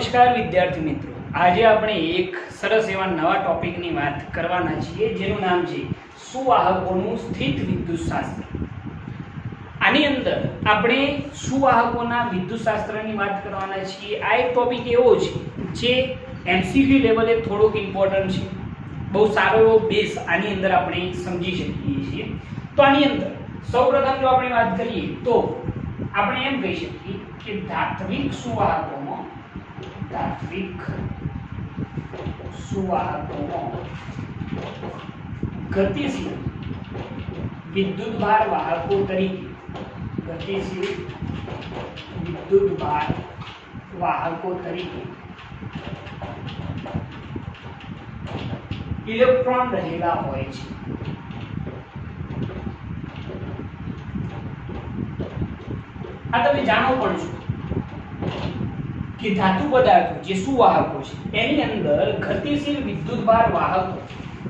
નમસ્કાર વિદ્યાર્થી મિત્રો, આજે આપણે એક સરસ એવા નવા ટોપિકની વાત કરવાના છીએ જેનું નામ છે સુવાહકોનું સ્થિત વિદ્યુતશાસ્ત્ર। આની અંદર આપણે સુવાહકોના વિદ્યુતશાસ્ત્રની વાત કરવાના છીએ। આ એક ટોપિક એવો છે જે એમસીક્યુ લેવલે થોડોક ઇમ્પોર્ટન્ટ છે, બહુ સારો એવો બેઝ આની અંદર આપણે સમજી શકીએ છીએ। તો આની અંદર સૌપ્રથમ જો આપણે વાત કરીએ તો આપણે એમ કહી શકીએ કે ધાત્વિક સુવાહકોમાં ગતિશીલ વિદ્યુતભાર વાહકો તરીકે ઇલેક્ટ્રોન રહેલા હોય છે। આ તમે જાણો પણ છો કે ધાતુ પદાર્થો જે સુવાહકો છે એની અંદર ગતિશીલ વિદ્યુતભાર વાહકો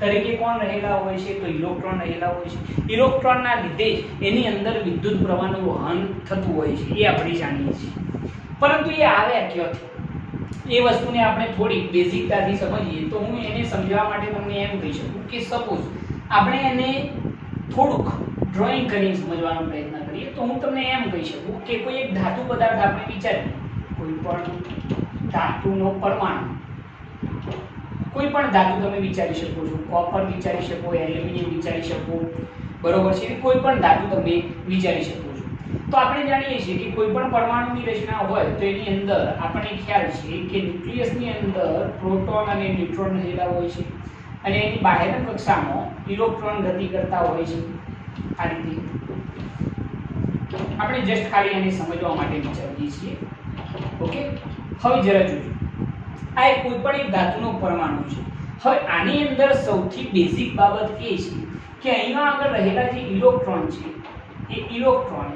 તરીકે કોણ રહેલા હોય છે? તો ઇલેક્ટ્રોન રહેલા હોય છે। ઇલેક્ટ્રોનના લીધે એની અંદર વિદ્યુત પ્રવાહનું વહન થતું હોય છે, એ આપણે જાણીએ છીએ। પરંતુ એ આવ્યા ક્યાંથી એ વસ્તુને આપણે થોડી બેઝિકતાથી સમજીએ તો હું એને સમજવા માટે તમને એમ કહી શકું કે સપોઝ આપણે એને થોડુંક ડ્રોઈંગ કરીને સમજવાનો પ્રયત્ન કરીએ તો હું તમને એમ કહી શકું કે કોઈ એક ધાતુ પદાર્થ આપણે વિચારીએ, કોઈ પણ ધાતુનો પરમાણુ, કોઈ પણ ધાતુ તમે વિચારી શકો છો, કોપર વિચારી શકો, એલ્યુમિનિયમ વિચારી શકો, બરોબર છે, કોઈ પણ ધાતુ તમે વિચારી શકો છો। તો આપણે જાણીએ છીએ કે કોઈ પણ પરમાણુની રચના હોય તો એની અંદર આપણને ખ્યાલ છે કે ન્યુક્લિયસની અંદર પ્રોટોન અને ન્યુટ્રોન રહેલા હોય છે અને એની બાહ્ય કક્ષામાં ઇલેક્ટ્રોન ગતિ કરતા હોય છે। આ રીતે આપણે જસ્ટ ખાલી એને સમજવા માટે વિચારીએ છીએ। ઓકે, હવે જરા જોજો, આ કોઈ પણ એક ધાતુનો પરમાણુ છે। હવે આની અંદર સૌથી બેઝિક બાબત એ છે કે અહીંયા આગળ રહેલા જે ઇલેક્ટ્રોન છે એ ઇલેક્ટ્રોન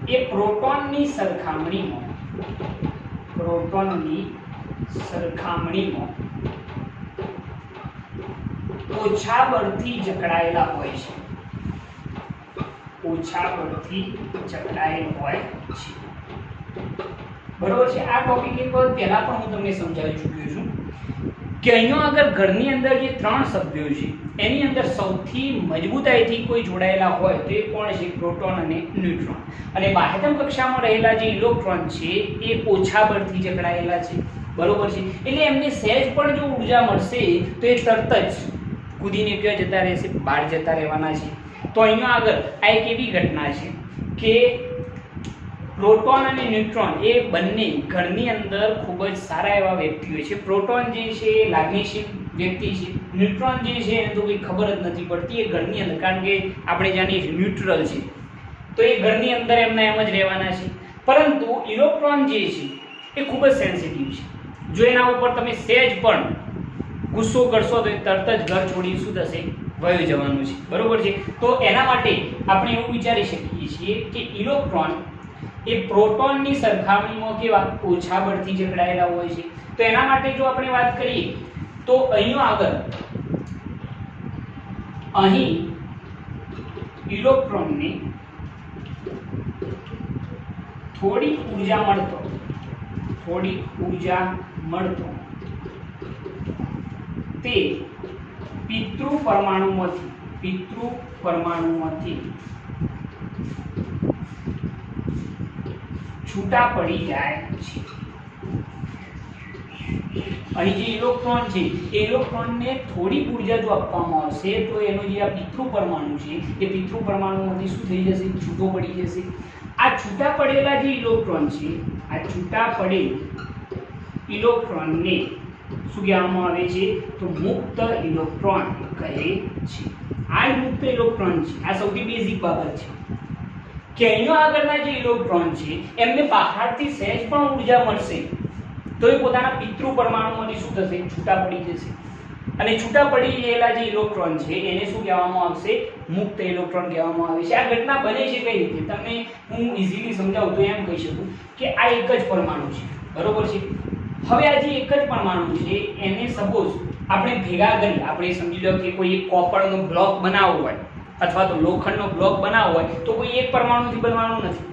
એ પ્રોટોનની સરખામણીમાં ઓછા બળથી જકડાયેલા હોય છે, બરોબર છે। આ ટોપિક એક વખત પહેલા પણ હું તમને સમજાવી ચૂક્યો છું કે અહીંયા આગળ ઘરની અંદર જે ત્રણ સભ્યો છે એની અંદર સૌથી મજબૂતાઈથી કોઈ જોડાયેલા હોય તો એ કોણ છે? પ્રોટોન અને ન્યુટ્રોન। અને બાહ્યતમ કક્ષામાં રહેલા જે ઇલેક્ટ્રોન છે એ ઓછા બળથી જકડાયેલા છે, બરોબર છે। એટલે એમને સહેજ પણ જો ઊર્જા મળશે તો એ તરત જ કૂદીને ક્યાં જતા રહેશે? બહાર જતા રહેવાના છે। તો અહીંયા આગળ આ એક એવી ઘટના છે કે પ્રોટોન અને ન્યુટ્રોન એ બંને ઘરની અંદર ખૂબ જ સારા એવા વ્યક્તિઓ છે। પ્રોટોન જે છે એ લાગણીશીલ વ્યક્તિ છે, ન્યુટ્રોન જે છે એને તો કંઈ ખબર જ નથી પડતી, એ ઘરની અંદર, કારણ કે આપણે જાણીએ છીએ ન્યુટ્રલ છે તો એ ઘરની અંદર એમના એમ જ રહેવાના છે। પરંતુ ઇલેક્ટ્રોન જે છે એ ખૂબ જ સેન્સિટિવ છે, જો એના ઉપર તમે સહેજ પણ ગુસ્સો કરશો તો એ તરત જ ઘર છોડી શું થશે? વયો જવાનું છે, બરોબર છે। તો એના માટે આપણે એવું વિચારી શકીએ છીએ કે ઇલેક્ટ્રોન એ પ્રોટોનની સરખામણીમાં કેવા? ઓછા બળથી જકડાયેલા હોય છે। તો એના માટે જો આપણે વાત કરીએ તો અહીં ઇલેક્ટ્રોનને થોડી ઊર્જા મળતો તે પિતૃ પરમાણુમાંથી છૂટા પડી જાય છે। અહીં જે ઇલેક્ટ્રોન છે એ ઇલેક્ટ્રોનને થોડી ઊર્જા જો આપવામાં આવશે તો એનો જે આ પિતૃ પરમાણુ છે એ પિતૃ પરમાણુમાંથી શું થઈ જશે? છૂટો પડી જશે। આ છૂટા પડેલા જે ઇલેક્ટ્રોન છે, આ છૂટા પડેલ ઇલેક્ટ્રોનને શું કહેવામાં આવે છે? તો મુક્ત ઇલેક્ટ્રોન કહે છે। આ મુક્ત ઇલેક્ટ્રોન છે, આ સૌથી બેઝિક બાબત છે કે અહીંયા આગળના જે ઇલેક્ટ્રોન છે એમને બહારથી સહેજ પણ ઊર્જા મળશે તો એ પોતાના પિતૃ પરમાણુમાંથી શું થશે? છૂટા પડી જશે। અને છૂટા પડી ગયેલા જે ઇલેક્ટ્રોન છે એને શું કહેવામાં આવશે? મુક્ત ઇલેક્ટ્રોન કહેવામાં આવે છે। આ ઘટના બને છે કઈ રીતે? તમને હું ઇઝીલી સમજાવું તો એમ કહી શકું કે આ એક જ પરમાણુ છે, બરોબર છે। હવે આ જે એક જ પરમાણુ છે એને સપોઝ આપણે ભેગા કરી, આપણે સમજી લો કે કોઈ એક કોપરનો બ્લોક બનાવવો હોય અથવા તો લોખંડનો બ્લોક બનાવવો હોય તો કોઈ એક પરમાણુથી બનવાનો નથી।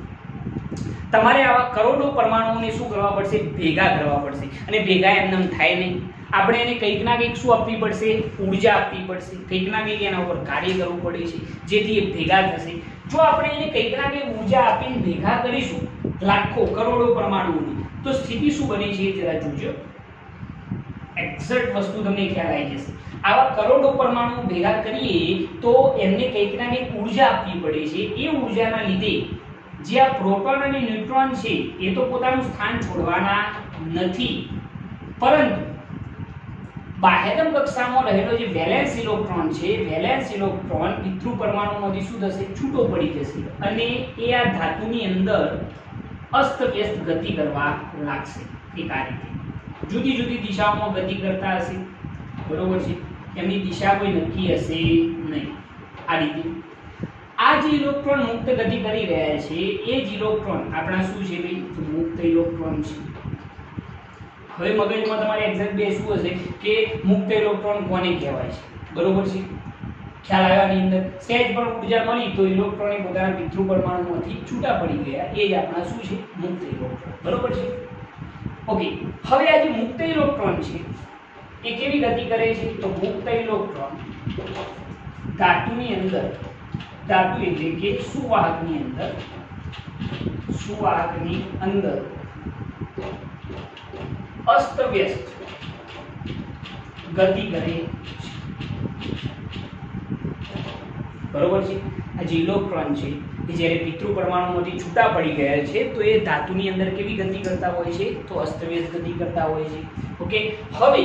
તમારે આવા કરોડો પરમાણુઓને શું કરવા પડશે? ભેગા કરવા પડશે. અને ભેગા એમનેમ થાય નહીં. આપણે એને કંઈક ના કંઈક શું આપવી પડશે? ઉર્જા આપવી પડશે. કંઈક ના કંઈક એના ઉપર કાર્ય કરવું પડે છે જેથી એ ભેગા થશે. જો આપણે એને કંઈક ના કંઈક ઉર્જા આપીને ભેગા કરીશું લાખો કરોડો પરમાણુઓની, તો સ્થિતિ શું બને છે જરા જોજો. એક્ઝેક્ટ વસ્તુ તમને ખ્યાલ આવી જશે. આવા કરોડો પરમાણુ ભેગા કરીએ તો એમને કંઈક ના કંઈક ઉર્જા આપવી પડે છે. એ ઉર્જાના લીધે જે આ પ્રોટોન અને ન્યુટ્રોન છે એ તો પોતાનું સ્થાન છોડવાના નથી, પરંતુ બાહ્યતમ કક્ષામાં રહેલો જે વેલેન્સ ઇલેક્ટ્રોન છે, વેલેન્સ ઇલેક્ટ્રોન પિતૃ પરમાણુમાંથી શું થશે? છૂટો પડી જશે અને એ આ ધાતુની અંદર અસ્તવ્યસ્ત ગતિ કરવા લાગશે. એક આ રીતે જુદી જુદી દિશાઓમાં ગતિ કરતા હશે, બરોબર છે. એમની દિશા કોઈ નક્કી હશે નહીં. આ રીતે આ જે ઇલેક્ટ્રોન મુક્ત ગતિ કરી રહ્યા છે એ જ ઇલેક્ટ્રોન આપણા શું છે ભાઈ? મુક્ત ઇલેક્ટ્રોન છે. હવે મગજમાં તમારે એક્ઝેક્ટ બેસવું હશે કે મુક્ત ઇલેક્ટ્રોન કોને કહેવાય છે, બરોબર છે. ખ્યાલ આવ્યાની અંદર સહેજ પણ ઉર્જા મળી તો ઇલેક્ટ્રોન પોતાના પિતૃ પરમાણુમાંથી છૂટા પડી ગયા, એ જ આપણા શું છે? મુક્ત ઇલેક્ટ્રોન, બરોબર છે. ઓકે, હવે આ જે મુક્ત ઇલેક્ટ્રોન છે એ કેવી ગતિ કરે છે? તો મુક્ત ઇલેક્ટ્રોન ધાતુની અંદર, ધાતુ એટલે કે સુવાહકની અંદર અસ્તવ્યસ્ત ગતિ કરે છે, બરોબર છે. આ જે ઇલેક્ટ્રોન છે એ જ્યારે પિતૃ પરમાણુમાંથી છૂટા પડી ગયા છે તો એ ધાતુની અંદર કેવી ગતિ કરતા હોય છે? તો અસ્તવ્યસ્ત ગતિ કરતા હોય છે. ઓકે, હવે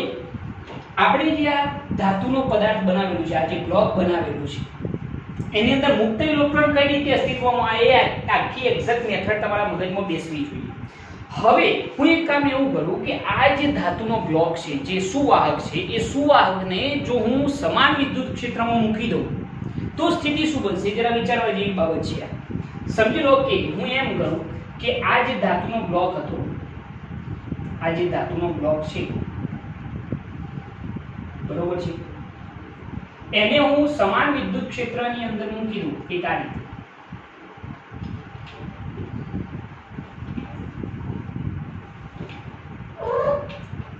આપણે જે આ ધાતુનો પદાર્થ બનાવેલું છે, આ જે બ્લોક બનાવેલું છે, એની અંદર મુક્ત ઇલેક્ટ્રોન કઈ રીતે અસ્તિત્વમાં આવે એ આખી એક્ઝેક્ટ મેથડ તમારા મગજમાં બેસવી જોઈએ. હવે હું એક કામ એવું કરું કે આ જે ધાતુનો બ્લોક છે, જે સુવાહક છે, એ સુવાહકને જો હું સમાન વિદ્યુત ક્ષેત્રમાં મૂકી દઉં તો સ્થિતિ શું બનશે? જરા વિચારવા જેવી બાબત છે. સમજી લો કે હું એમ કરું કે આ જે ધાતુનો બ્લોક હતો, આ જે ધાતુનો બ્લોક છે, બરોબર છે, એને હું સમાન વિદ્યુત ક્ષેત્રની અંદર મૂકી દઉં એક આ રીતે.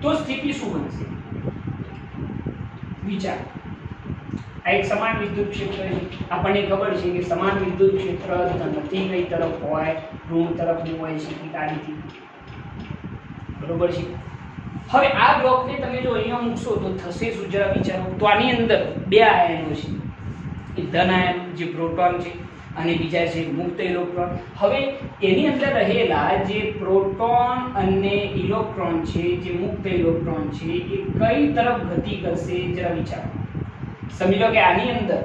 તો સ્થિતિ શું બનશે? વિચાર. આ એક સમાન વિદ્યુત ક્ષેત્ર છે. આપણને ખબર છે કે સમાન વિદ્યુત ક્ષેત્ર ધનથી કઈ તરફ હોય? ઋણ તરફનું હોય છે આ રીતે, બરોબર છે. હવે આ બ્લોકને તમે જો અહીંયા મૂકશો તો થશે શું? જરા વિચારો. તો આની અંદર બે આયનો છે, એક ધન આયન જે પ્રોટોન છે અને બીજા છે મુક્ત ઇલેક્ટ્રોન. હવે એની અંદર રહેલા જે પ્રોટોન અને ઇલેક્ટ્રોન છે, જે મુક્ત ઇલેક્ટ્રોન છે, એ કઈ તરફ ગતિ કરશે? જરા વિચારો. સમજી લો કે આની અંદર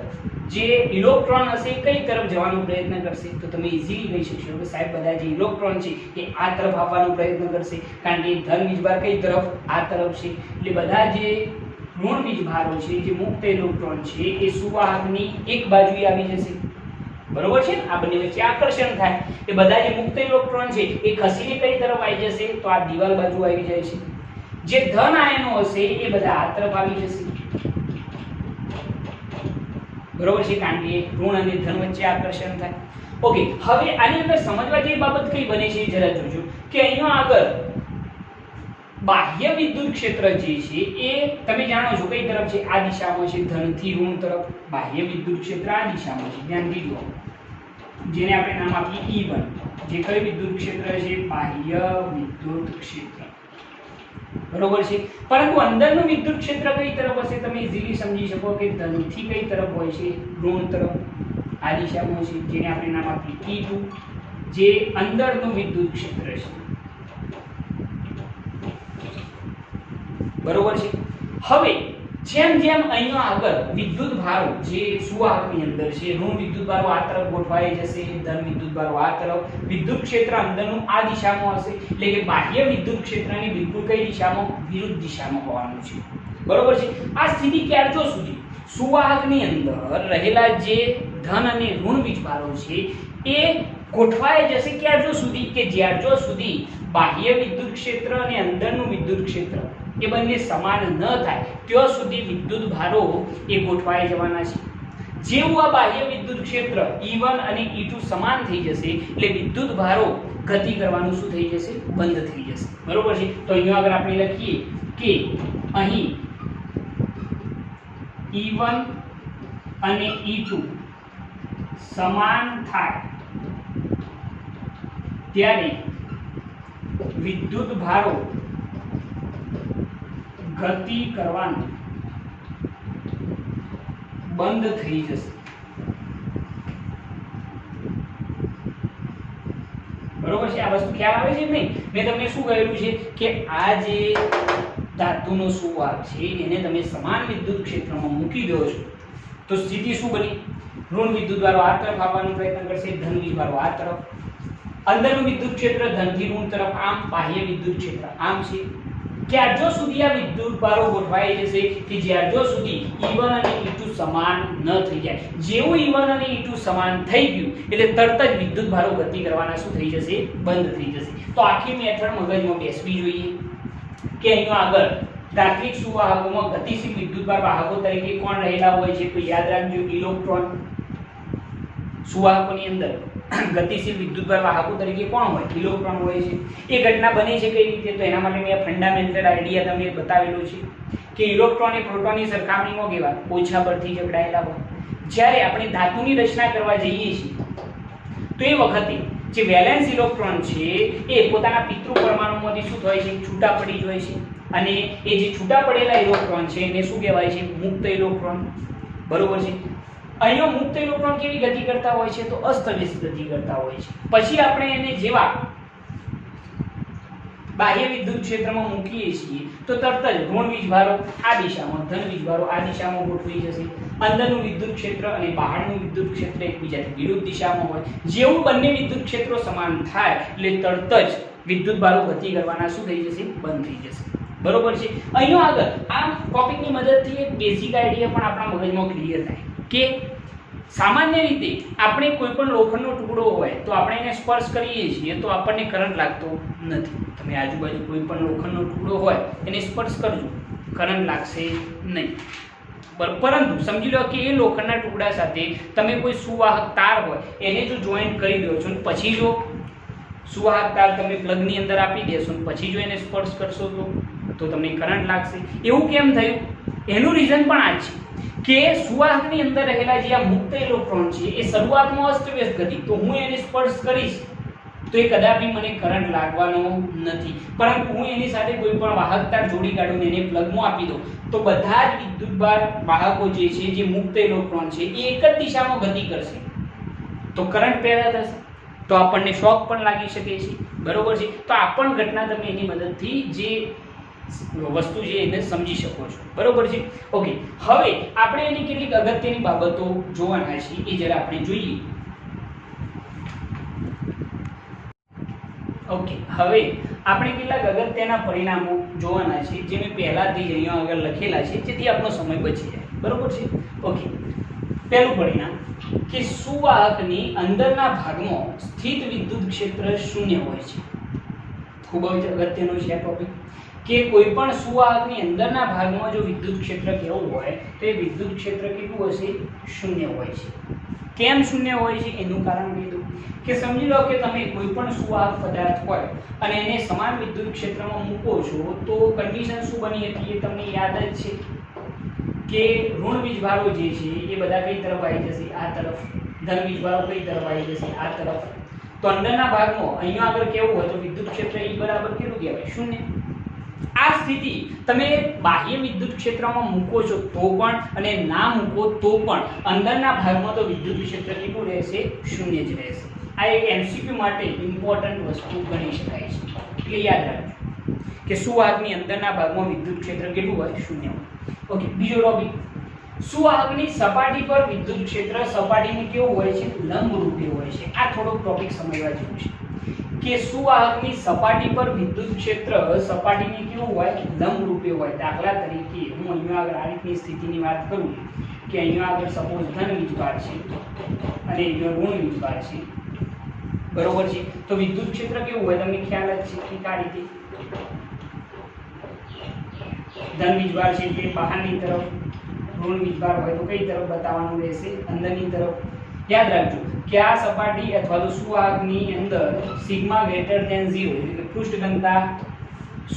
જે ઇલેક્ટ્રોન હશે એ કઈ તરફ જવાનો પ્રયત્ન કરશે? તો તમે ઈઝીલી કહી શકશો કે સાહેબ બધા જે ઇલેક્ટ્રોન છે એ આ તરફ આવવાનો પ્રયત્ન કરશે, કારણ કે ધન વીજભાર કઈ તરફ? આ તરફ છે. એટલે બધા જે ઋણ વીજભારો છે, જે મુક્ત ઇલેક્ટ્રોન છે, એ સુવાહકની એક બાજુએ આવી જશે, બરોબર છે. આ બંને વચ્ચે આકર્ષણ થાય. એ બધા જે મુક્ત ઇલેક્ટ્રોન છે એ ખસીને કઈ તરફ આવી જશે? તો આ દિવાલ બાજુ આવી જાય છે. જે ધન આયનો હશે એ બધા આ તરફ આવી જશે, બરોબર છે, કારણ કે ઋણ અને ધન વચ્ચે આકર્ષણ થાય. ઓકે, હવે આની અંદર સમજવા જેવી બાબત કઈ બને છે જરા જોજો કે અહીંયા આગળ બાહ્ય વિદ્યુત ક્ષેત્ર જે છે એ તમે જાણો છો કઈ તરફ છે? આ દિશામાં છે, ધનથી ઋણ તરફ. બાહ્ય વિદ્યુત ક્ષેત્ર આ દિશામાં છે, ધ્યાનથી જુઓ, જેને આપણે નામ આપીએ E1. જે કઈ વિદ્યુત ક્ષેત્ર છે? બાહ્ય વિદ્યુત ક્ષેત્ર, બરોબર છે. પરંતુ અંદરનું વિદ્યુત ક્ષેત્ર કઈ તરફ હશે? તમે ઈઝીલી સમજી શકો કે ધનથી કઈ તરફ હોય છે? ઋણ તરફ. આ દિશામાં છે, જેને આપણે નામ આપીએ E2, જે અંદરનું વિદ્યુત ક્ષેત્ર છે, બરોબર છે. હવે જેમ જેમ અહીંયા આગળ વિદ્યુત ભારો જે સુવાહકની અંદર છે, ઋણ વિદ્યુત ભારો આ તરફ ગોઠવાઈ જશે, ધન વિદ્યુત ભારો આ તરફ. વિદ્યુત ક્ષેત્ર અંદરનું આ દિશામાં હશે, એટલે કે બાહ્ય વિદ્યુત ક્ષેત્રની બિલકુલ કઈ દિશામાં? વિરુદ્ધ દિશામાં હોવાનું છે, બરોબર છે. આ સ્થિતિ ક્યારજો સુધી? સુવાહકની અંદર રહેલા જે ધન અને ઋણ વીજભારો છે એ ગોઠવાઈ જશે ક્યારજો સુધી? કે જ્યારજો સુધી બાહ્ય વિદ્યુત ક્ષેત્ર અને અંદરનું વિદ્યુત ક્ષેત્ર એ બંને સમાન ન થાય ત્યાં સુધી વિદ્યુત ભારો એ ગોઠવાઈ જવાના છે. જેવું આ બાહ્ય વિદ્યુત ક્ષેત્ર E1 અને E2 સમાન થઈ જશે એટલે વિદ્યુત ભારો ગતિ કરવાનું શું થઈ જશે? બંધ થઈ જશે. બરોબર છે? તો અહીંયા આગળ આપણે લખીએ કે અહીં E1 અને E2 સમાન થાય ત્યારે વિદ્યુત ભારો ગતિ કરવાનું બંધ થઈ જશે. બરોબર છે? આ વસ્તુ ખ્યાલ આવે છે નહીં? મેં તમને શું કહેલું છે કે આ જે ધાતુનો સુવાહક છે એને તમે સમાન વિદ્યુત ક્ષેત્રમાં મૂકી દો છો તો સ્થિતિ શું બની? ઋણ વિદ્યુત ભારો આ તરફ આવવાનો પ્રયત્ન કરશે, ધન વિદ્યુત ભારો આ તરફ. અંદરનું વિદ્યુત ક્ષેત્ર ધનથી ઋણ તરફ આમ, બાહ્ય વિદ્યુત ક્ષેત્ર આમ છે. જ્યાં જો સુધી આ વિદ્યુત ભારો ગોઠવાઈ જશે કે જ્યાં જો સુધી E1 અને E2 સમાન ન થઈ જાય. જેવું E1 અને E2 સમાન થઈ ગયું એટલે તરત જ વિદ્યુત ભારો ગતિ કરવાના શું થઈ જશે? બંધ થઈ જશે. તો આખી મેથડ મગજમાં બેસવી જોઈએ કે અહીંયા આગળ ધાત્વિક સુવાહકોમાં ગતિશીલ વિદ્યુતભાર વાહકો તરીકે કોણ રહેલા હોય છે? તો યાદ રાખજો ઇલેક્ટ્રોન. સુવાહકોની અંદર ગતિશીલ વિદ્યુતભાર વાહકો તરીકે કોણ હોય? ઇલેક્ટ્રોન હોય છે. એ ઘટના બને છે કઈ રીતે? તો એના માટે મેં ફંડામેન્ટલ આઈડિયા તમને બતાવેલો છે કે ઇલેક્ટ્રોન એ પ્રોટોનની સરખામણીમાં કેવા? ઓછા બળથી જકડાયેલા હોય. જ્યારે આપણે ધાતુની રચના કરવા જઈએ છીએ તો એ વખતે જે વેલેન્સ ઇલેક્ટ્રોન છે એ પોતાના પિતૃ પરમાણુમાંથી શું થાય છે? છૂટા પડી જાય છે. અને એ જે છૂટા પડેલા ઇલેક્ટ્રોન છે એને શું કહેવાય છે? મુક્ત ઇલેક્ટ્રોન. બરોબર છે? અહીંયા મુક્ત ઇલેક્ટ્રોન કેવી ગતિ કરતા હોય છે? તો અસ્તવ્યસ્ત ગતિ કરતા હોય છે. પછી આપણે એને જેવા બાહ્ય વિદ્યુત ક્ષેત્રમાં મૂકીએ છીએ તો તરત જ ઋણ વીજભારો આ દિશામાં, ધન વીજભારો આ દિશામાં ગોઠવાઈ જશે. અંદરનું વિદ્યુત ક્ષેત્ર અને બહારનું વિદ્યુત ક્ષેત્ર એકબીજાથી વિરુદ્ધ દિશામાં હોય. જેવું બંને વિદ્યુત ક્ષેત્રો સમાન થાય એટલે તરત જ વિદ્યુત ભારો ગતિ કરવાના શું થઈ જશે? બંધ થઈ જશે. બરોબર છે? અહીંયા આગળ આ ટોપિકની મદદથી એક બેઝિક આઈડિયા પણ આપણા મગજમાં ક્લિયર થાય કે સામાન્ય રીતે આપણે કોઈ પણ લોખંડનો ટુકડો હોય તો આપણે એને સ્પર્શ કરીએ છીએ તો આપણને કરંટ લાગતો નથી. તમે આજુબાજુ કોઈ પણ લોખંડનો ટુકડો હોય એને સ્પર્શ કરજો, કરંટ લાગશે નહીં. પરંતુ સમજી લો કે એ લોખંડના ટુકડા સાથે તમે કોઈ સુવાહક તાર હોય એને જો જોઈન્ટ કરી દો છો પછી જો સુવાહક તાર તમે પ્લગની અંદર આપી દેશો પછી જો એને સ્પર્શ કરશો તો તમને કરંટ લાગશે. એવું કેમ થયું? એનું રીઝન પણ આ છે કે સુવાહકની અંદર રહેલા જે આ મુક્ત ઇલેક્ટ્રોન છે એ શરૂઆતમાં અસ્તવ્યસ્ત ગતિ, તો હું એને સ્પર્શ કરીશ તો એ કદાપી મને કરંટ લાગવાનો નથી. પરંતુ હું એની સાથે કોઈ પણ વાહક તાર જોડી કાઢું એને પ્લગમાં આપી દઉં તો બધા જ વિદ્યુતભાર વાહકો જે છે જે મુક્ત ઇલેક્ટ્રોન છે એ એક જ દિશામાં ગતિ કરશે તો કરંટ પેદા થશે. તો આપણને શોક પણ લાગી શકે છે. બરોબર છે? તો આ પણ ઘટના તમે એની મદદથી જે વસ્તુ છે એને સમજી શકો છો. બરોબર છે? ઓકે, હવે આપણે એની કેટલીક અગત્યની બાબતો જોવાના છે એ જરા આપણે જોઈએ. ઓકે, હવે આપણે કેટલાક અગત્યના પરિણામો જોવાના છે જે મેં પહેલાથી જ અહીંયા આગળ લખેલા છે જેથી આપણો સમય બચી જાય. બરોબર છે? ઓકે, પહેલું પરિણામ કે સુવાહકની અંદરના ભાગમાં સ્થિત વિદ્યુત ક્ષેત્ર શૂન્ય હોય છે. ખૂબ જ અગત્યનો છે આ ટોપિક કે કોઈ પણ સુવાહકની અંદરના ભાગમાં જો વિદ્યુત ક્ષેત્ર કેવું હોય તો એ વિદ્યુત ક્ષેત્ર કેટલું હશે? શૂન્ય હોય છે. કેમ શૂન્ય હોય છે એનું કારણ કીધું કે સમજી લો કે તમે કોઈ પણ સુવાહક પદાર્થ હોય અને એને સમાન વિદ્યુત ક્ષેત્રમાં મૂકો છો તો કન્ડિશન શું બની હતી એ તમને યાદ જ છે કે ઋણ વીજભારો જે છે એ બધા કઈ તરફ આવી જશે? આ તરફ. ધન વીજભારો કઈ તરફ આવી જશે? આ તરફ. તો અંદરના ભાગમાં અહીંયા આગળ કેવું હોય તો વિદ્યુત ક્ષેત્ર E બરાબર કેટલું કહેવાય? શૂન્ય. આ સ્થિતિ તમે બાહ્ય વિદ્યુત ક્ષેત્રમાં મૂકો છો તો પણ અને ના મૂકો તો પણ અંદરના ભાગમાં તો વિદ્યુત ક્ષેત્ર કેટલું રહેશે? શૂન્ય જ રહેશે. આ એક MCQ માટે ઇમ્પોર્ટન્ટ વસ્તુ ગણી શકાય છે. એટલે યાદ રાખજો કે સુવાહકની અંદરના ભાગમાં વિદ્યુત ક્ષેત્ર કેટલું હોય? શૂન્ય હોય. ઓકે, બીજો ટોપિક, સુવાહકની સપાટી પર વિદ્યુત ક્ષેત્ર સપાટીને કેવું હોય છે? લંબરૂપે હોય છે. આ થોડોક ટોપિક સમજવા જેવું છે કે સુવાહકની સપાટી પર વિદ્યુત ક્ષેત્ર સપાટીને કેવું હોય? લંબરૂપે હોય. દાખલા તરીકે હું અહીંયા આગળ આ રીતની સ્થિતિની વાત કરું કે અહીંયા આગળ સપોઝ ધન વીજભાર છે અને અહીંયા ઋણ વીજભાર છે. બરોબર છે? તો વિદ્યુત ક્ષેત્ર કેવું હોય તમને ખ્યાલ જ છે કે આ રીતે ધન વીજભાર છે એટલે બહારની તરફ ઋણ વીજભાર હોય તો કઈ તરફ બતાવવાનું રહેશે? અંદરની તરફ. યાદ રાખજો કે આ સપાટી અથવા તો સુવાહકની અંદર સિગ્મા ગ્રેટર ધેન 0 એટલે કે પૃષ્ઠ ઘનતા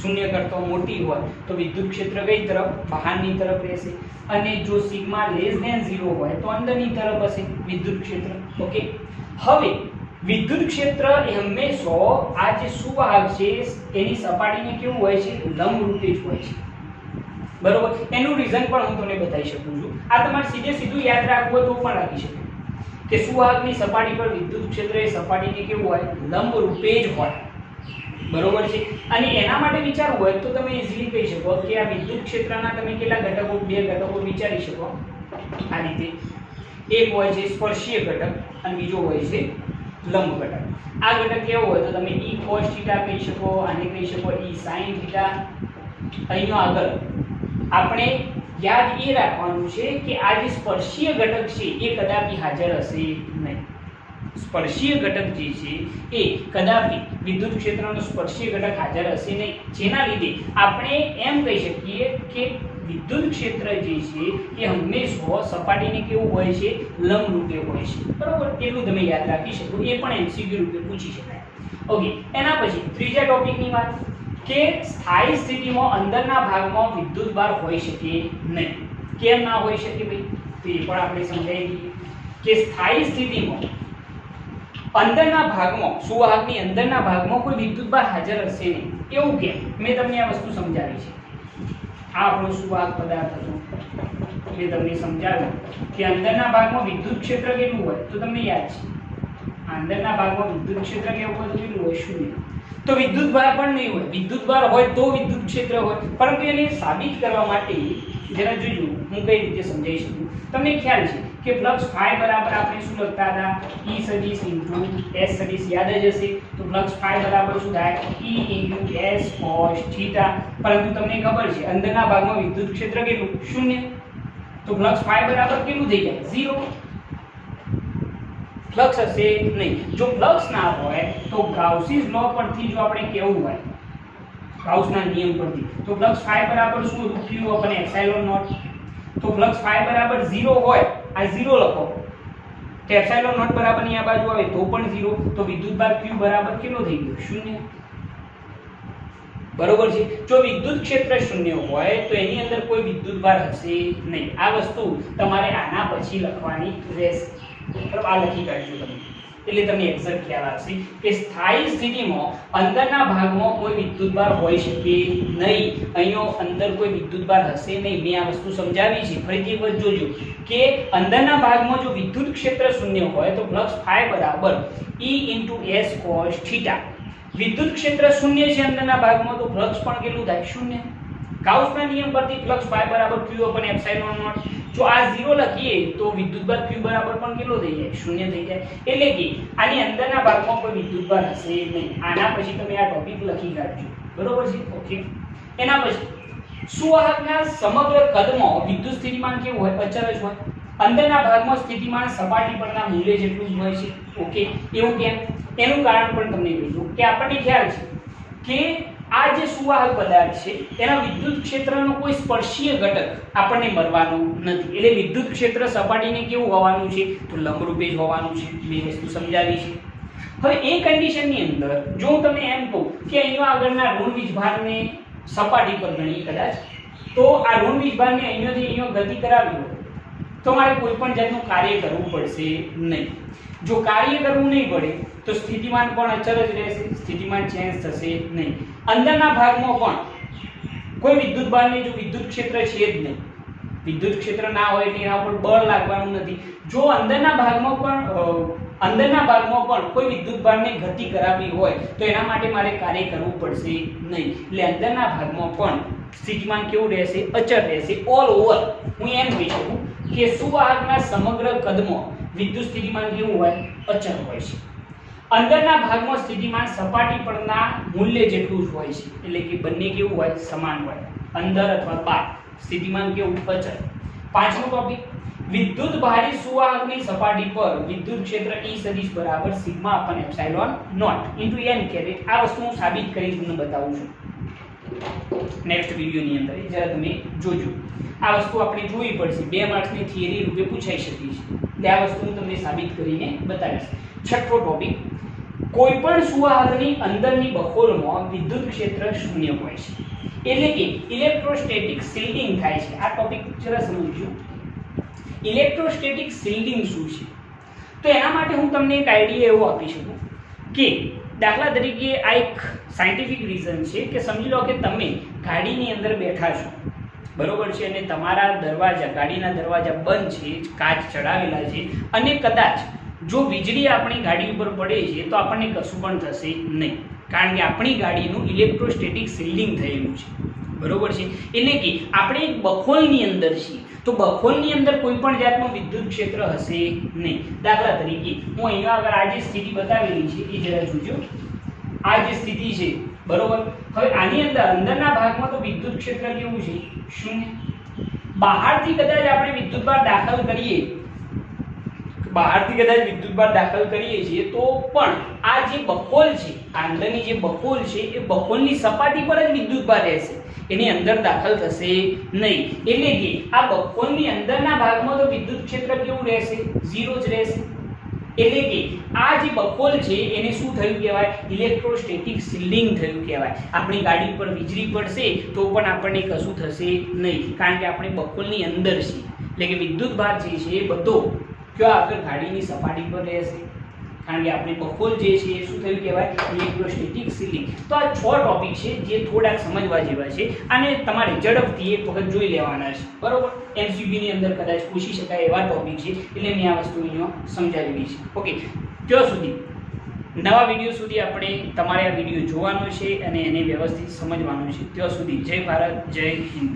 0 કરતા મોટી હોય તો વિદ્યુત ક્ષેત્ર કઈ તરફ? બહારની તરફ રહેશે. અને જો સિગ્મા લેસ ધેન 0 હોય તો અંદરની તરફ હશે વિદ્યુત ક્ષેત્ર. ઓકે, હવે વિદ્યુત ક્ષેત્ર એ હંમેશા આ જે સુવાહક છે એની સપાટીને કેવું હોય છે? લંબરૂપે જ હોય છે. બરોબર, એનું રીઝન પણ હું તમને બતાવી શકું છું. આ તમારે સીધું યાદ રાખવું હોય તો પણ રાખી શકો કે સુવાહકની સપાટી પર વિદ્યુત ક્ષેત્ર એ સપાટીને કેવું હોય? લંબરૂપે જ હોય. બરોબર છે. અને એના માટે વિચારવું હોય તો તમે ઈઝીલી કહી શકો કે આ વિદ્યુત ક્ષેત્રના તમે કેટલા ઘટકો? બે ઘટકો વિચારી શકો આ રીતે. એક હોય છે સ્પર્શીય ઘટક અને બીજો હોય છે લંબ ઘટક. આ ઘટક કેવો હોય તો તમે e cos θ કહી શકો, આને કહી શકો e sin θ. અહીંયા આગળ આપણે યાદ એ રાખવાનું છે કે આ જે સ્પર્શીય ઘટક છે એ કદાપી હાજર હશે નહીં. સ્પર્શીય ઘટક જે છે એ કદાપી વિદ્યુત ક્ષેત્રનો સ્પર્શીય ઘટક હાજર હશે નહીં, જેના લીધે આપણે એમ કહી શકીએ કે વિદ્યુત ક્ષેત્ર જે છે એ હંમેશા સપાટીને કેવું હોય છે? લંબરૂપે હોય છે. બરોબર, એટલું તમે યાદ રાખી શકો. એ પણ એમસીક્યુ રૂપે પૂછી શકાય. ઓકે, એના પછી ત્રીજા ટોપિકની વાત કે સ્થાયી સ્થિતિમાં અંદરના ભાગમાં વિદ્યુતભાર હોઈ શકે નહીં. કેમ ના હોઈ શકે ભાઈ? તો એ પણ આપણે સમજાવી દઈએ કે સ્થાયી સ્થિતિમાં અંદરના ભાગમાં, સુવાહકની અંદરના ભાગમાં કોઈ વિદ્યુતભાર હાજર હશે નહીં. એવું કેમ? મેં તમને આ વસ્તુ સમજાવી છે. આ આપણો સુવાહક પદાર્થ હતો. મેં તમને સમજાવ્યું કે અંદરના ભાગમાં વિદ્યુત ક્ષેત્ર કેટલું હોય તો તમને યાદ છે. અંદરના ભાગમાં વિદ્યુત ક્ષેત્ર કેવું હોય તો કેટલું હોય? 0. તો વિદ્યુતભાર પણ નહીં હોય. વિદ્યુતભાર હોય તો વિદ્યુત ક્ષેત્ર હોય. પરંતુ એને સાબિત કરવા માટે જરા જોજો હું કઈ રીતે સમજાવી શકું. તમને ખ્યાલ છે કે ફ્લક્સ ફાઈ બરાબર આપણે શું લખતા હતા? E સદિશ ઇન્ટુ S સદિશ. યાદ જ હશે. તો ફ્લક્સ ફાઈ બરાબર શું થાય? E into S cos θ. પરંતુ તમને ખબર છે અંદરના ભાગમાં વિદ્યુત ક્ષેત્ર કેટલું? 0. તો ફ્લક્સ ફાઈ બરાબર કેટલું થઈ જાય? 0. ફ્લક્સ હશે નહીં. જો ફ્લક્સ ના હોય તો ગાઉસીસ લો પરથી જો આપણે કેવું હોય, ગાઉસના નિયમ પરથી, તો ફ્લક્સ ફાઈ બરાબર શું? q / epsilon naught. તો ફ્લક્સ ફાઈ બરાબર 0 હોય, આ 0 લખો તો એપ્સિલોન નોટ બરાબર ની આ બાજુ આવે તો પણ 0. તો વિદ્યુતભાર q બરાબર કેટલો થઈ ગયો? 0. બરોબર છે. જો વિદ્યુત ક્ષેત્ર 0 હોય તો એની અંદર કોઈ વિદ્યુતભાર હશે નહીં. આ વસ્તુ તમારે આના પછી લખવાની રહેશે. બરાબર, આ લખી કાઢજો તમે એટલે તમને એક્ઝેક્ટ ખ્યાલ આવશે કે સ્થાયી સ્થિતિમાં અંદરના ભાગમાં કોઈ વિદ્યુતભાર હોઈ શકે નહીં. અહીંયા અંદર કોઈ વિદ્યુતભાર હશે નહીં. મેં આ વસ્તુ સમજાવી છે. ફરીથી એક વખત જોજો કે અંદરના ભાગમાં જો વિદ્યુત ક્ષેત્ર 0 હોય તો ફ્લક્સ ફાઈ બરાબર E * S cos θ. વિદ્યુત ક્ષેત્ર 0 છે અંદરના ભાગમાં તો ફ્લક્સ પણ કેટલું થાય? 0. ગાઉસના નિયમ પરથી ફ્લક્સ ફાઈ બરાબર q / એપ્સિલોન નોટ. જો આ 0 લખીએ તો વિદ્યુતભાર q બરાબર પણ કેટલો થઈ જાય? 0 થઈ જાય. એટલે કે આની અંદરના ભાગમાં કોઈ વિદ્યુતભાર હશે નહીં. આના પછી તમે આ ટોપિક લખી કાઢજો. બરોબર છે? ઓકે. એના પછી સુવાહકના સમગ્ર કદમાં વિદ્યુત સ્થિતિમાન કેવું હોય? અચળ જ હોય. અંદરના ભાગમાં સ્થિતિમાન સપાટી પરના મૂલ્ય જેટલું જ હોય છે. ઓકે, એવું કેમ? એનું કારણ પણ તમને કહીશું કે આપણને ખ્યાલ છે કે આ જે સુવાહક પદાર્થ છે એના વિદ્યુત ક્ષેત્રનો કોઈ સ્પર્શીય ઘટક આપણને મળવાનો નથી. એટલે વિદ્યુત ક્ષેત્ર સપાટીને કેવું હોવાનું છે? તો લંબરૂપે જ હોવાનું છે. બે વસ્તુ સમજાવી છે. હવે એ કન્ડિશનની અંદર જો હું તમને એમ કહું કે અહીંયા આગળના ઋણ વીજભારને સપાટી પર ગણીએ કદાચ, તો આ ઋણ વીજભારને અહીંયાથી અહીંયા ગતિ કરાવી હોય તો મારે કોઈ પણ જાતનું કાર્ય કરવું પડશે નહીં. જો કાર્ય કરવું નહીં પડે તો સ્થિતિમાન પણ અચળ જ રહેશે. સ્થિતિમાન ચેન્જ થશે નહીં. અંદરના ભાગમાં પણ કોઈ વિદ્યુતભારને જો વિદ્યુત ક્ષેત્ર છે જ નહીં, વિદ્યુત ક્ષેત્ર ના હોય એટલે એના ઉપર બળ લાગવાનું નથી. જો અંદરના ભાગમાં પણ કોઈ વિદ્યુતભારને ગતિ કરાવવી હોય તો એના માટે મારે કાર્ય કરવું પડશે નહીં. એટલે અંદરના ભાગમાં પણ સ્થિતિમાન કેવું રહેશે? અચળ રહેશે. ઓલ ઓવર હું એમ કહી શકું કે સુવાહકના સમગ્ર કદમાં વિદ્યુત સ્થિતિમાન કેવું હોય? અચળ હોય છે. અંદરના ભાગમાં સ્થિતિમાન સપાટી પરના મૂલ્ય જેટલું જ હોય છે. એટલે કે બંને કેવું હોય? સમાન હોય. અંદર અથવા બહાર સ્થિતિમાન કેવું? અચળ. પાંચમો ટોપિક, વિદ્યુત ભારી સુવાહકની સપાટી પર વિદ્યુત ક્ષેત્ર E સદિશ બરાબર sigma / epsilon naught * n caret. આ વસ્તુ હું સાબિત કરીને તમને બતાવું છું. નેક્સ્ટ વિડીયોની અંદર જરા તમે જોજો. આ વસ્તુ આપણે જોવી પડશે, 2 માર્ક્સની થિયરી રૂપે પૂછાઈ શકે છે એટલે આ વસ્તુ હું તમને સાબિત કરીને બતાવીશ. છઠ્ઠો ટોપિક, કોઈ પણ સુવાહકની અંદરની બખોલમાં વિદ્યુત ક્ષેત્ર શૂન્ય હોય છે, એટલે કે ઇલેક્ટ્રોસ્ટેટિક શિલ્ડિંગ થાય છે. આ ટોપિક જરા સમજજો. ઇલેક્ટ્રોસ્ટેટિક શિલ્ડિંગ શું છે? તો એના માટે હું તમને એક આઈડિયા એવો આપી શકું કે દાખલા તરીકે આ એક સાયન્ટિફિક રીઝન છે કે સમજી લો કે તમે ગાડીની અંદર બેઠા છો, બરોબર છે, અને તમારા દરવાજા, ગાડીના દરવાજા બંધ છે, કાચ ચડાવેલા છે, અને કદાચ જો વીજળી આપણી ગાડી ઉપર પડે છે તો આપણને કશું પણ થશે નહીં, કારણ કે આપણી ગાડીનું ઇલેક્ટ્રોસ્ટેટિક શિલ્ડિંગ થયેલું છે, બરોબર છે. એટલે કે આપણે એક બખોલની અંદર છીએ, તો બખોલની અંદર કોઈ પણ જાતનું વિદ્યુત ક્ષેત્ર હશે નહીં. દાખલા તરીકે હું અહીંયા આગળ આ જે સ્થિતિ બતાવેલી છે એ જરા જોજો. આ જે સ્થિતિ છે, બરોબર. હવે આની અંદરના ભાગમાં તો વિદ્યુત ક્ષેત્ર કેવું છે? શૂન્ય. બહારથી કદાચ આપણે વિદ્યુતભાર દાખલ કરીએ, છીએ તો પણ આ જે બખોલ છે, અંદરની જે બખોલ છે એ બખોલની સપાટી પર જ વિદ્યુતભાર રહેશે, એની અંદર દાખલ થશે નહીં. એટલે કે આ બખોલની અંદરના ભાગમાં તો વિદ્યુત ક્ષેત્ર કેવું રહેશે? 0 જ રહેશે. એટલે કે આ જે બખોલ છે એને શું થયું કહેવાય? ઇલેક્ટ્રોસ્ટેટિક શિલ્ડિંગ થયું કહેવાય. આપણી ગાડી પર વીજળી પડશે તો પણ આપણને કશું થશે નહીં, કારણ કે આપણે બખોલની અંદર છીએ. એટલે કે વિદ્યુતભાર જે છે એ બધો કયો આગળ ગાડીની સપાટી પર રહેશે, કારણ કે આપણે બખોલ જે છે એ શું થયું કહેવાય? Electrostatic shielding. તો આ 6 ટોપિક છે જે થોડાક સમજવા જેવા છે અને તમારે ઝડપથી એક વખત જોઈ લેવાના છે, બરોબર. MCQ ની અંદર કદાચ પૂછી શકાય એવા ટોપિક છે, એટલે મેં આ વસ્તુ અહીંયા સમજાવેલી છે. ઓકે, ત્યાં સુધી નવા વિડીયો સુધી આપણે તમારે આ વિડીયો જોવાનો છે અને એને વ્યવસ્થિત સમજવાનો છે. ત્યાં સુધી જય ભારત, જય હિન્દ.